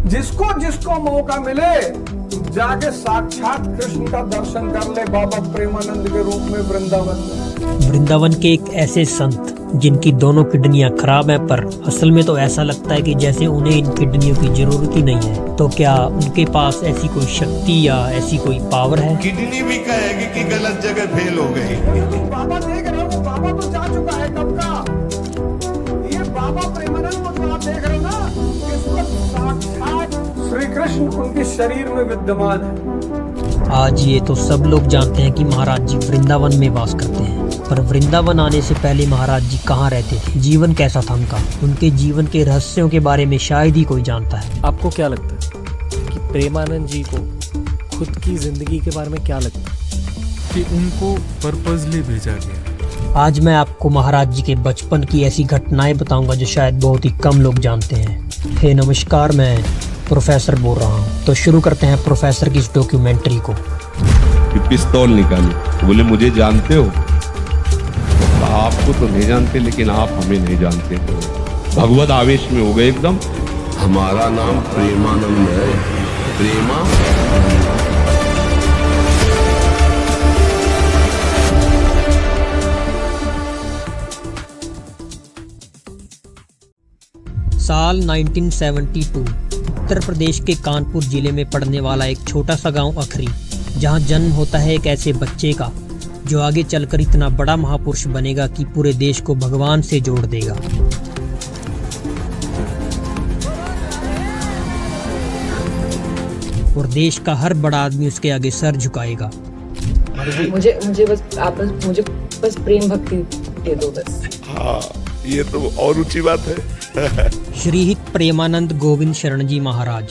जिसको जिसको मौका मिले जाके साक्षात कृष्ण का दर्शन कर ले बाबा प्रेमानंद के रूप में वृंदावन में। वृंदावन के एक ऐसे संत जिनकी दोनों किडनियां खराब हैं, पर असल में तो ऐसा लगता है कि जैसे उन्हें इन किडनियों की जरूरत ही नहीं है। तो क्या उनके पास ऐसी कोई शक्ति या ऐसी कोई पावर है? किडनी भी कहेगी कि गलत जगह फेल हो गई। बाबा देख रहे हो, बाबा तो जा चुका है कब का। ये बाबा प्रेमानंद को जो आप देख रहे हो ना, इस वक्त साक्षात श्री कृष्ण उनके शरीर में विद्यमान है। आज ये तो सब लोग जानते हैं कि महाराज जी वृंदावन में वास करते हैं, पर वृंदावन आने से पहले महाराज जी कहाँ रहते थे, जीवन कैसा था उनका, उनके जीवन के रहस्यों के बारे में शायद ही कोई जानता है। आपको क्या लगता है कि प्रेमानंद जी को खुद की जिंदगी के बारे में क्या लगता है कि उनको पर्पजली भेजा गया? आज मैं आपको महाराज जी के बचपन की ऐसी घटनाएं बताऊंगा जो शायद बहुत ही कम लोग जानते हैं। हे नमस्कार, मैं प्रोफेसर बोल रहा हूँ। तो शुरू करते हैं प्रोफेसर की इस डॉक्यूमेंट्री को। कि पिस्तौल निकाली, बोले मुझे जानते हो? आपको तो नहीं जानते, लेकिन आप हमें नहीं जानते हो। भगवत आवेश में हो गए एकदम। हमारा नाम प्रेमानंद है। प्रेमा साल 1972 उत्तर प्रदेश के कानपुर जिले में पड़ने वाला एक छोटा सा गांव अखरी, जहां जन्म होता है एक ऐसे बच्चे का जो आगे चलकर इतना बड़ा महापुरुष बनेगा कि पूरे देश को भगवान से जोड़ देगा। और देश का हर बड़ा आदमी उसके आगे सर झुकाएगा। मुझे बस प्रेम भक्ति दे दो बस। हाँ, ये तो और ऊंची बात है। श्रीहित प्रेमानंद गोविंद शरण जी महाराज,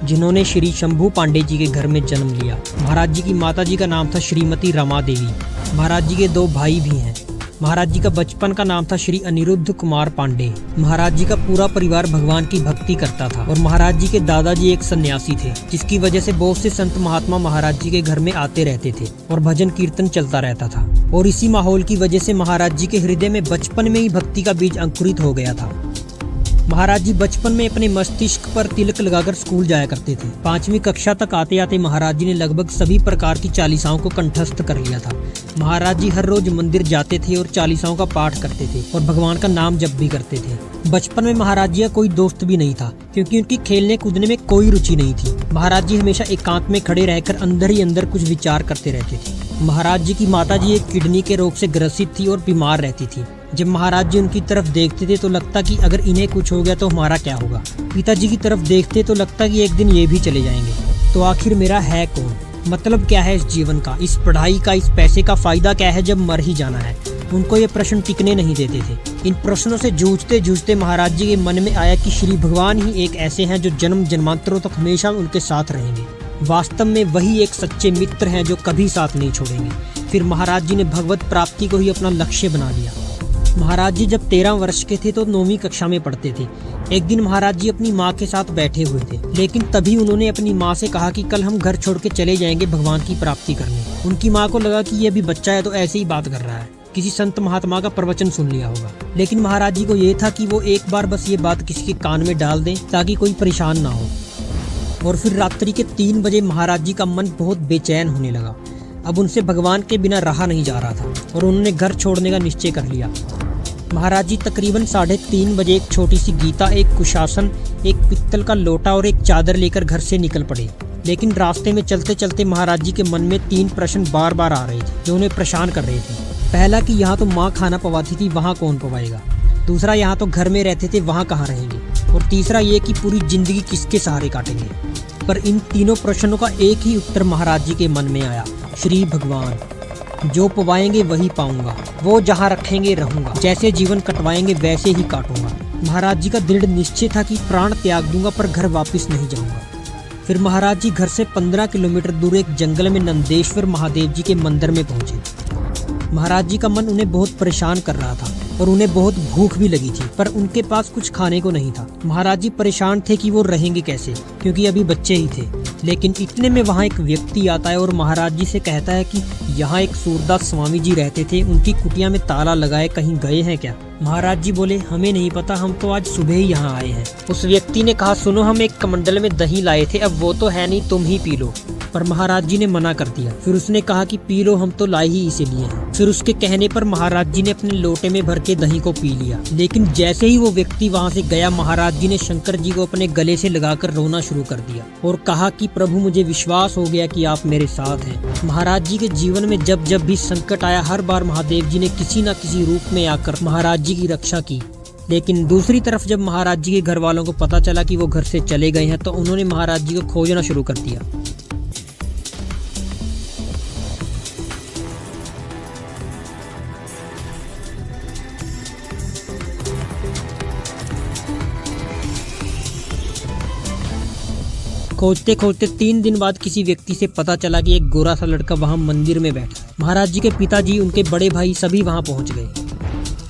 जिन्होंने श्री शंभू पांडे जी के घर में जन्म लिया। महाराज जी की माता जी का नाम था श्रीमती रमा देवी। महाराज जी के दो भाई भी हैं। महाराज जी का बचपन का नाम था श्री अनिरुद्ध कुमार पांडे। महाराज जी का पूरा परिवार भगवान की भक्ति करता था और महाराज जी के दादाजी एक सन्यासी थे, जिसकी वजह से बहुत से संत महात्मा महाराज जी के घर में आते रहते थे और भजन कीर्तन चलता रहता था। और इसी माहौल की वजह से महाराज जी के हृदय में बचपन में ही भक्ति का बीज अंकुरित हो गया था। महाराज जी बचपन में अपने मस्तिष्क पर तिलक लगाकर स्कूल जाया करते थे। 5वीं कक्षा तक आते आते महाराज जी ने लगभग सभी प्रकार की चालीसाओं को कंठस्थ कर लिया था। महाराज जी हर रोज मंदिर जाते थे और चालीसाओं का पाठ करते थे और भगवान का नाम जप भी करते थे। बचपन में महाराज जी का कोई दोस्त भी नहीं था, क्योंकि उनकी खेलने कूदने में कोई रुचि नहीं थी। महाराज जी हमेशा एकांत में खड़े रहकर अंदर ही अंदर कुछ विचार करते रहते थे। महाराज जी की माता जी एक किडनी के रोग से ग्रसित थी और बीमार रहती थी। जब महाराज जी उनकी तरफ देखते थे तो लगता कि अगर इन्हें कुछ हो गया तो हमारा क्या होगा। पिताजी की तरफ देखते तो लगता कि एक दिन ये भी चले जाएंगे। तो आखिर मेरा है कौन, मतलब क्या है इस जीवन का, इस पढ़ाई का, इस पैसे का फायदा क्या है जब मर ही जाना है। उनको ये प्रश्न टिकने नहीं देते थे। इन प्रश्नों से जूझते जूझते महाराज जी के मन में आया कि श्री भगवान ही एक ऐसे हैं जो जन्म जन्मांतरों तक हमेशा उनके साथ रहेंगे। वास्तव में वही एक सच्चे मित्र हैं जो कभी साथ नहीं छोड़ेंगे। फिर महाराज जी ने भगवत प्राप्ति को ही अपना लक्ष्य बना लिया। महाराज जी जब 13 वर्ष के थे तो 9वीं कक्षा में पढ़ते थे। एक दिन महाराज जी अपनी माँ के साथ बैठे हुए थे, लेकिन तभी उन्होंने अपनी माँ से कहा कि कल हम घर छोड़ के चले जाएंगे भगवान की प्राप्ति करने। उनकी माँ को लगा कि ये अभी बच्चा है तो ऐसे ही बात कर रहा है, किसी संत महात्मा का प्रवचन सुन लिया होगा। लेकिन महाराज जी को ये था कि वो एक बार बस ये बात किसी के कान में डाल दें ताकि कोई परेशान ना हो। और फिर रात्रि के 3 बजे महाराज जी का मन बहुत बेचैन होने लगा। अब उनसे भगवान के बिना रहा नहीं जा रहा था और उन्होंने घर छोड़ने का निश्चय कर लिया। महाराज जी तकरीबन 3:30 बजे एक छोटी सी गीता, एक कुशासन, एक पित्तल का लोटा और एक चादर लेकर घर से निकल पड़े। लेकिन रास्ते में चलते चलते महाराज जी के मन में 3 प्रश्न बार बार आ रहे थे जो उन्हें परेशान कर रहे थे। पहला कि यहाँ तो माँ खाना पवाती थी, वहाँ कौन पवाएगा। दूसरा, यहाँ तो घर में रहते थे, वहाँ कहाँ रहेंगे। और तीसरा ये कि पूरी जिंदगी किसके सहारे काटेंगे। पर इन तीनों प्रश्नों का एक ही उत्तर महाराज जी के मन में आया, श्री भगवान। जो पवाएंगे वही पाऊंगा, वो जहाँ रखेंगे रहूंगा, जैसे जीवन कटवाएंगे वैसे ही काटूंगा। महाराज जी का दृढ़ निश्चय था कि प्राण त्याग दूंगा पर घर वापस नहीं जाऊंगा। फिर महाराज जी घर से 15 किलोमीटर दूर एक जंगल में नंदेश्वर महादेव जी के मंदिर में पहुंचे। महाराज जी का मन उन्हें बहुत परेशान कर रहा था और उन्हें बहुत भूख भी लगी थी, पर उनके पास कुछ खाने को नहीं था। महाराज जी परेशान थे कि वो रहेंगे कैसे, क्योंकि अभी बच्चे ही थे। लेकिन इतने में वहाँ एक व्यक्ति आता है और महाराज जी से कहता है कि यहाँ एक सूरदास स्वामी जी रहते थे, उनकी कुटिया में ताला लगाए कहीं गए हैं क्या? महाराज जी बोले हमें नहीं पता, हम तो आज सुबह ही यहाँ आए हैं। उस व्यक्ति ने कहा सुनो, हम एक कमंडल में दही लाए थे, अब वो तो है नहीं, तुम ही पी लो। पर महाराज जी ने मना कर दिया। फिर उसने कहा कि पी लो, हम तो लाए ही इसीलिए हैं। फिर उसके कहने पर महाराज जी ने अपने लोटे में भर के दही को पी लिया। लेकिन जैसे ही वो व्यक्ति वहाँ से गया, महाराज जी ने शंकर जी को अपने गले से लगाकर रोना शुरू कर दिया और कहा कि प्रभु मुझे विश्वास हो गया कि आप मेरे साथ हैं। महाराज जी के जीवन में जब जब भी संकट आया, हर बार महादेव जी ने किसी न किसी रूप में आकर महाराज जी की रक्षा की। लेकिन दूसरी तरफ जब महाराज जी के घर वालों को पता चला कि वो घर से चले गए हैं, तो उन्होंने महाराज जी को खोजना शुरू कर दिया। खोजते खोजते 3 दिन बाद किसी व्यक्ति से पता चला कि एक गोरा सा लड़का वहां मंदिर में बैठा है। महाराज जी के पिताजी, उनके बड़े भाई सभी वहां पहुंच गए।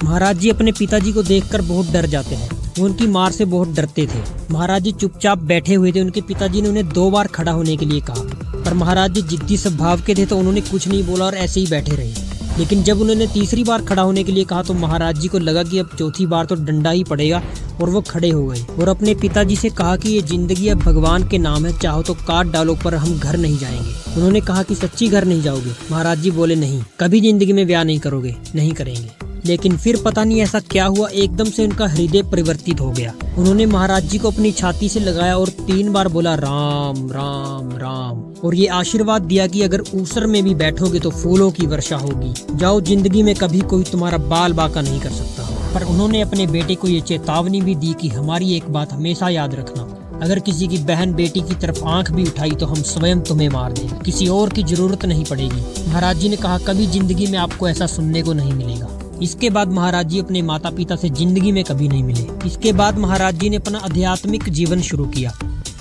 महाराज जी अपने पिताजी को देखकर बहुत डर जाते हैं। वो उनकी मार से बहुत डरते थे। महाराज जी चुपचाप बैठे हुए थे। उनके पिताजी ने उन्हें 2 बार खड़ा होने के लिए कहा, पर महाराज जी जिद्दी स्वभाव के थे तो उन्होंने कुछ नहीं बोला और ऐसे ही बैठे रहे। लेकिन जब उन्होंने तीसरी बार खड़ा होने के लिए कहा तो महाराज जी को लगा कि अब चौथी बार तो डंडा ही पड़ेगा, और वो खड़े हो गए और अपने पिताजी से कहा कि ये जिंदगी अब भगवान के नाम है, चाहो तो काट डालो पर हम घर नहीं जाएंगे। उन्होंने कहा कि सच्ची घर नहीं जाओगे? महाराज जी बोले नहीं, कभी जिंदगी में ब्याह नहीं करोगे, नहीं करेंगे। लेकिन फिर पता नहीं ऐसा क्या हुआ, एकदम से उनका हृदय परिवर्तित हो गया। उन्होंने महाराज जी को अपनी छाती से लगाया और 3 बार बोला राम राम राम, और ये आशीर्वाद दिया कि अगर ऊसर में भी बैठोगे तो फूलों की वर्षा होगी, जाओ जिंदगी में कभी कोई तुम्हारा बाल बाका नहीं कर सकता। पर उन्होंने अपने बेटे को ये चेतावनी भी दी कि हमारी एक बात हमेशा याद रखना, अगर किसी की बहन बेटी की तरफ आंख भी उठाई तो हम स्वयं तुम्हें मार देंगे, किसी और की जरूरत नहीं पड़ेगी। महाराज जी ने कहा कभी जिंदगी में आपको ऐसा सुनने को नहीं मिलेगा। इसके बाद महाराज जी अपने माता पिता से जिंदगी में कभी नहीं मिले। इसके बाद महाराज जी ने अपना आध्यात्मिक जीवन शुरू किया।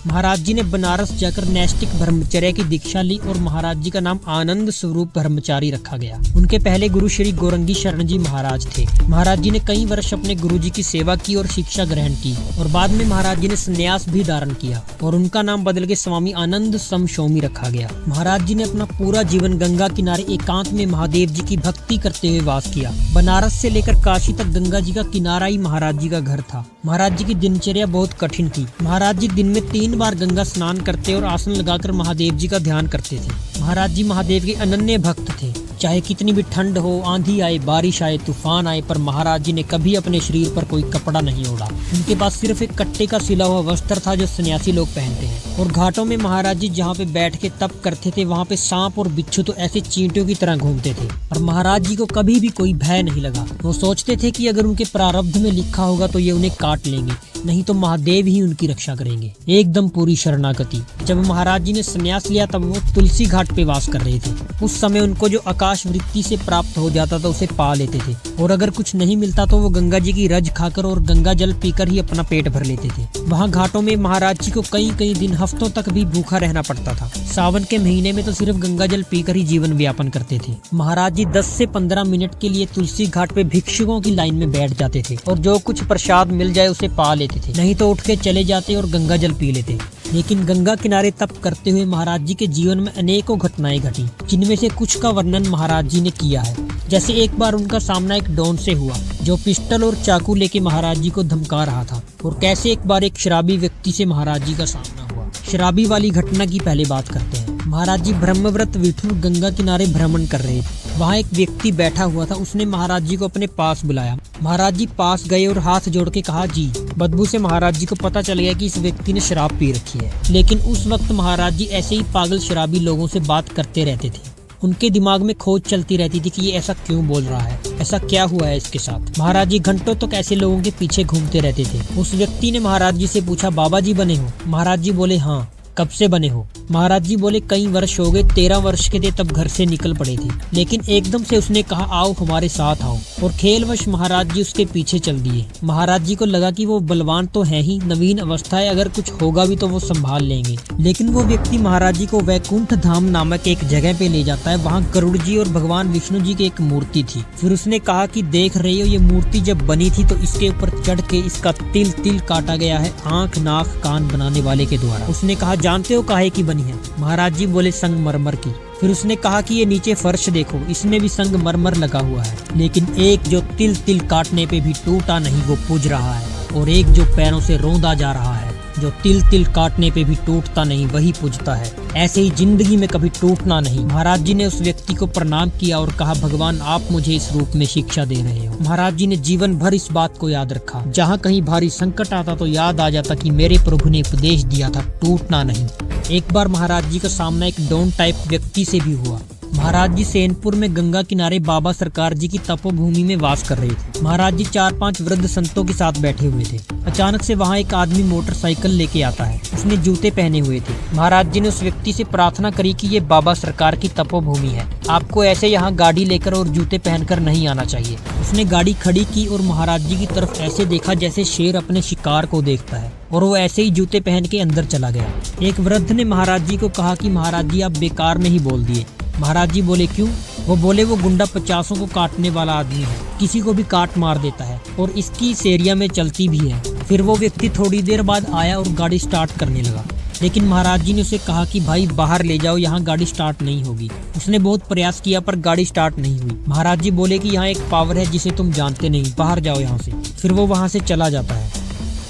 महाराज जी ने बनारस जाकर नैष्टिक ब्रह्मचर्य की दीक्षा ली और महाराज जी का नाम आनंद स्वरूप ब्रह्मचारी रखा गया। उनके पहले गुरु श्री गौरंगी शरण जी महाराज थे। महाराज जी ने कई वर्ष अपने गुरु जी की सेवा की और शिक्षा ग्रहण की, और बाद में महाराज जी ने संन्यास भी धारण किया और उनका नाम बदल के स्वामी आनंद समशोमी रखा गया। महाराज जी ने अपना पूरा जीवन गंगा किनारे एकांत में महादेव जी की भक्ति करते हुए वास किया। बनारस से लेकर काशी तक गंगा जी का किनारा ही महाराज जी का घर था। महाराज जी की दिनचर्या बहुत कठिन थी। महाराज जी दिन में 3 बार गंगा स्नान करते और आसन लगाकर महादेव जी का ध्यान करते थे। महाराज जी महादेव के अनन्य भक्त थे। चाहे कितनी भी ठंड हो, आंधी आए, बारिश आए, तूफान आए, पर महाराज जी ने कभी अपने शरीर पर कोई कपड़ा नहीं ओढ़ा। उनके पास सिर्फ एक कट्टे का सिला हुआ वस्त्र था जो सन्यासी लोग पहनते हैं। और घाटों में महाराज जी जहाँ पे बैठ के तप करते थे, वहाँ पे सांप और बिच्छू तो ऐसे चींटियों की तरह घूमते थे। और महाराज जी को कभी भी कोई भय नहीं लगा। वो सोचते थे कि अगर उनके प्रारब्ध में लिखा होगा तो ये उन्हें काट लेंगे, नहीं तो महादेव ही उनकी रक्षा करेंगे। एकदम पूरी शरणागति। जब महाराज जी ने संन्यास लिया तब वो तुलसी घाट पे वास कर रहे थे। उस समय उनको जो आकाश वृत्ति से प्राप्त हो जाता था उसे पा लेते थे, और अगर कुछ नहीं मिलता तो वो गंगा जी की रज खाकर और गंगा जल पीकर ही अपना पेट भर लेते थे। वहाँ घाटों में महाराज जी को कई दिन, हफ्तों तक भी भूखा रहना पड़ता था। सावन के महीने में तो सिर्फ गंगा जल पीकर ही जीवन व्यापन करते थे। महाराज जी 10 से 15 मिनट के लिए तुलसी घाट पे भिक्षुकों की लाइन में बैठ जाते थे और जो कुछ प्रसाद मिल जाए उसे पा लेते थे, नहीं तो उठ के चले जाते और गंगा जल पी लेते। लेकिन गंगा किनारे तप करते हुए महाराज जी के जीवन में अनेकों घटनाएं घटी, जिनमें से कुछ का वर्णन महाराज जी ने किया है। जैसे एक बार उनका सामना एक डॉन से हुआ जो पिस्टल और चाकू लेके महाराज जी को धमका रहा था, और कैसे एक बार एक शराबी व्यक्ति से महाराज जी का सामना हुआ। शराबी वाली घटना की पहले बात करते हैं। महाराज जी ब्रह्मव्रत विठुर गंगा किनारे भ्रमण कर रहे थे। वहाँ एक व्यक्ति बैठा हुआ था। उसने महाराज जी को अपने पास बुलाया। महाराज जी पास गए और हाथ जोड़ के कहा जी। बदबू से महाराज जी को पता चल गया कि इस व्यक्ति ने शराब पी रखी है। लेकिन उस वक्त महाराज जी ऐसे ही पागल शराबी लोगों से बात करते रहते थे। उनके दिमाग में खोज चलती रहती थी कि ये ऐसा क्यों बोल रहा है, ऐसा क्या हुआ है इसके साथ। महाराज जी घंटों तक ऐसे लोगों के पीछे घूमते रहते थे। उस व्यक्ति ने महाराज जी से पूछा, बाबा जी बने हो? महाराज जी बोले हाँ। कब से बने हो? महाराज जी बोले कई वर्ष हो गए, 13 वर्ष के थे तब घर से निकल पड़े थे। लेकिन एकदम से उसने कहा आओ हमारे साथ आओ, और खेलवश महाराज जी उसके पीछे चल दिए। महाराज जी को लगा कि वो बलवान तो है ही, नवीन अवस्था है, अगर कुछ होगा भी तो वो संभाल लेंगे। लेकिन वो व्यक्ति महाराज जी को वैकुंठ धाम नामक एक जगह पे ले जाता है। वहाँ गरुड़ जी और भगवान विष्णु जी की एक मूर्ति थी। फिर उसने कहा कि देख रही हो, ये मूर्ति जब बनी थी तो इसके ऊपर चढ़ के इसका तिल तिल काटा गया है आंख नाक कान बनाने वाले के द्वारा। उसने कहा जानते हो काहे की बनी है? महाराज जी बोले संगमरमर की। फिर उसने कहा कि ये नीचे फर्श देखो, इसमें भी संगमरमर लगा हुआ है, लेकिन एक जो तिल तिल काटने पे भी टूटा नहीं वो पुज रहा है, और एक जो पैरों से रौंदा जा रहा है, जो तिल तिल काटने पे भी टूटता नहीं वही पुजता है। ऐसे ही जिंदगी में कभी टूटना नहीं। महाराज जी ने उस व्यक्ति को प्रणाम किया और कहा, भगवान आप मुझे इस रूप में शिक्षा दे रहे हो। महाराज जी ने जीवन भर इस बात को याद रखा। जहाँ कहीं भारी संकट आता तो याद आ जाता कि मेरे प्रभु ने उपदेश दिया था टूटना नहीं। एक बार महाराज जी का सामना एक डॉन टाइप व्यक्ति से भी हुआ। महाराज जी सेनपुर में गंगा किनारे बाबा सरकार जी की तपोभूमि में वास कर रहे थे। महाराज जी 4-5 वृद्ध संतों के साथ बैठे हुए थे। अचानक से वहाँ एक आदमी मोटरसाइकिल लेके आता है। उसने जूते पहने हुए थे। महाराज जी ने उस व्यक्ति से प्रार्थना करी कि ये बाबा सरकार की तपोभूमि है, आपको ऐसे यहाँ गाड़ी लेकर और जूते पहनकर नहीं आना चाहिए। उसने गाड़ी खड़ी की और महाराज जी की तरफ ऐसे देखा जैसे शेर अपने शिकार को देखता है, और वो ऐसे ही जूते पहन के अंदर चला गया। एक वृद्ध ने महाराज जी को कहा कि महाराज जी आप बेकार में ही बोल दिए। महाराज जी बोले क्यों? वो बोले वो गुंडा 50 को काटने वाला आदमी है, किसी को भी काट मार देता है और इसकी इस एरिया में चलती भी है। फिर वो व्यक्ति थोड़ी देर बाद आया और गाड़ी स्टार्ट करने लगा, लेकिन महाराज जी ने उसे कहा कि भाई बाहर ले जाओ, यहाँ गाड़ी स्टार्ट नहीं होगी। उसने बहुत प्रयास किया पर गाड़ी स्टार्ट नहीं हुई। महाराज जी बोले कि यहाँ एक पावर है जिसे तुम जानते नहीं, बाहर जाओ यहाँ से। फिर वो वहाँ से चला जाता है।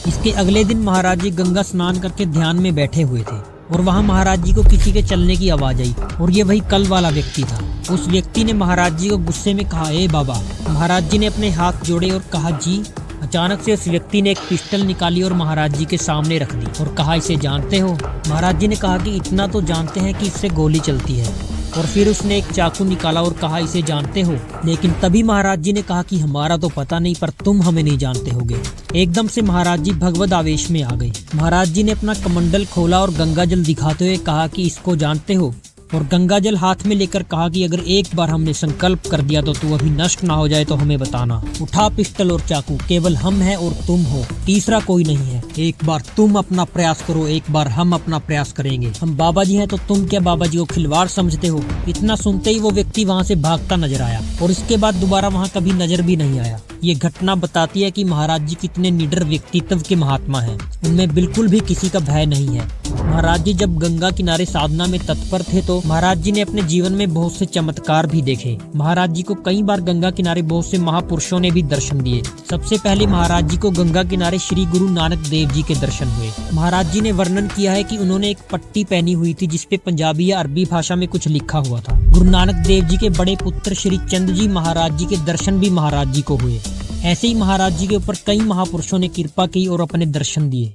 इसके अगले दिन महाराज जी गंगा स्नान करके ध्यान में बैठे हुए थे और वहाँ महाराज जी को किसी के चलने की आवाज आई, और ये वही कल वाला व्यक्ति था। उस व्यक्ति ने महाराज जी को गुस्से में कहा, ए बाबा। महाराज जी ने अपने हाथ जोड़े और कहा जी। अचानक से उस व्यक्ति ने एक पिस्टल निकाली और महाराज जी के सामने रख दी और कहा, इसे जानते हो? महाराज जी ने कहा कि इतना तो जानते हैं कि इससे गोली चलती है। और फिर उसने एक चाकू निकाला और कहा, इसे जानते हो? लेकिन तभी महाराज जी ने कहा कि हमारा तो पता नहीं, पर तुम हमें नहीं जानते होगे। एकदम से महाराज जी भगवद आवेश में आ गए। महाराज जी ने अपना कमंडल खोला और गंगा जल दिखाते हुए कहा कि इसको जानते हो? और गंगा जल हाथ में लेकर कहा कि अगर एक बार हमने संकल्प कर दिया तो तू अभी नष्ट ना हो जाए तो हमें बताना। उठा पिस्टल और चाकू, केवल हम हैं और तुम हो, तीसरा कोई नहीं है। एक बार तुम अपना प्रयास करो, एक बार हम अपना प्रयास करेंगे। हम बाबा जी हैं तो तुम क्या बाबा जी को खिलवाड़ समझते हो? इतना सुनते ही वो व्यक्ति वहाँ से भागता नजर आया और इसके बाद दोबारा वहाँ कभी नजर भी नहीं आया। ये घटना बताती है कि महाराज जी कितने निडर व्यक्तित्व के महात्मा हैं। उनमें बिल्कुल भी किसी का भय नहीं है। महाराज जी जब गंगा किनारे साधना में तत्पर थे तो महाराज जी ने अपने जीवन में बहुत से चमत्कार भी देखे। महाराज जी को कई बार गंगा किनारे बहुत से महापुरुषों ने भी दर्शन दिए। सबसे पहले महाराज जी को गंगा किनारे श्री गुरु नानक देव जी के दर्शन हुए। महाराज जी ने वर्णन किया है कि उन्होंने एक पट्टी पहनी हुई थी जिसपे पंजाबी या अरबी भाषा में कुछ लिखा हुआ था। गुरु नानक देव जी के बड़े पुत्र श्री चंद जी महाराज जी के दर्शन भी महाराज जी को हुए। ऐसे ही महाराज जी के ऊपर कई महापुरुषों ने कृपा की और अपने दर्शन दिए।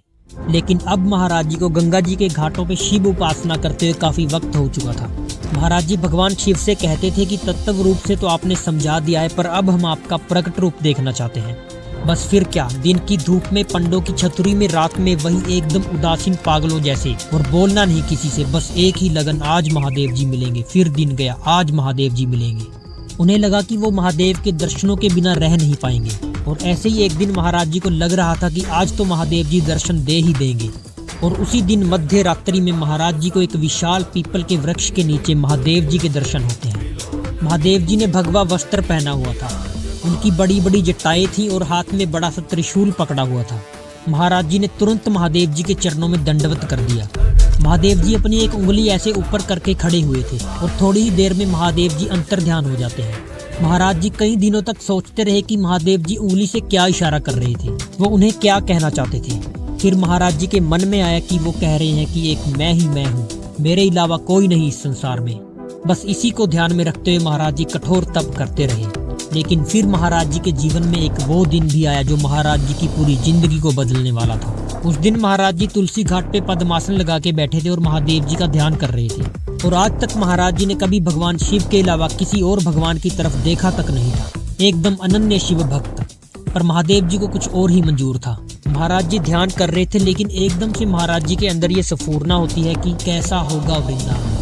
लेकिन अब महाराज जी को गंगा जी के घाटों पे शिव उपासना करते हुए काफी वक्त हो चुका था। महाराज जी भगवान शिव से कहते थे कि तत्व रूप से तो आपने समझा दिया है, पर अब हम आपका प्रकट रूप देखना चाहते हैं। बस फिर क्या, दिन की धूप में पंडों की छतरी में, रात में वही एकदम उदासीन पागलों जैसे, और बोलना नहीं किसी से, बस एक ही लगन, आज महादेव जी मिलेंगे। फिर दिन गया, आज महादेव जी मिलेंगे। उन्हें लगा कि वो महादेव के दर्शनों के बिना रह नहीं पाएंगे। और ऐसे ही एक दिन महाराज जी को लग रहा था कि आज तो महादेव जी दर्शन दे ही देंगे। और उसी दिन मध्य रात्रि में महाराज जी को एक विशाल पीपल के वृक्ष के नीचे महादेव जी के दर्शन होते हैं। महादेव जी ने भगवा वस्त्र पहना हुआ था, उनकी बड़ी बड़ी जटाएं थी और हाथ में बड़ा सा त्रिशूल पकड़ा हुआ था। महाराज जी ने तुरंत महादेव जी के चरणों में दंडवत कर दिया। महादेव जी अपनी एक उंगली ऐसे ऊपर करके खड़े हुए थे और थोड़ी ही देर में महादेव जी अंतर्ध्यान हो जाते हैं। महाराज जी कई दिनों तक सोचते रहे कि महादेव जी उंगली से क्या इशारा कर रहे थे, वो उन्हें क्या कहना चाहते थे। फिर महाराज जी के मन में आया कि वो कह रहे हैं कि एक मैं ही मैं हूँ, मेरे अलावा कोई नहीं इस संसार में। बस इसी को ध्यान में रखते हुए महाराज जी कठोर तप करते रहे। लेकिन फिर महाराज जी के जीवन में एक वो दिन भी आया जो महाराज जी की पूरी जिंदगी को बदलने वाला था। उस दिन महाराज जी तुलसी घाट पे पद्मासन लगा के बैठे थे और महादेव जी का ध्यान कर रहे थे। और आज तक महाराज जी ने कभी भगवान शिव के अलावा किसी और भगवान की तरफ देखा तक नहीं था। एकदम अनन्य शिव भक्त। पर महादेव जी को कुछ और ही मंजूर था। महाराज जी ध्यान कर रहे थे, लेकिन एकदम से महाराज जी के अंदर ये स्फुरना होती है कि कैसा होगा वृंदावन।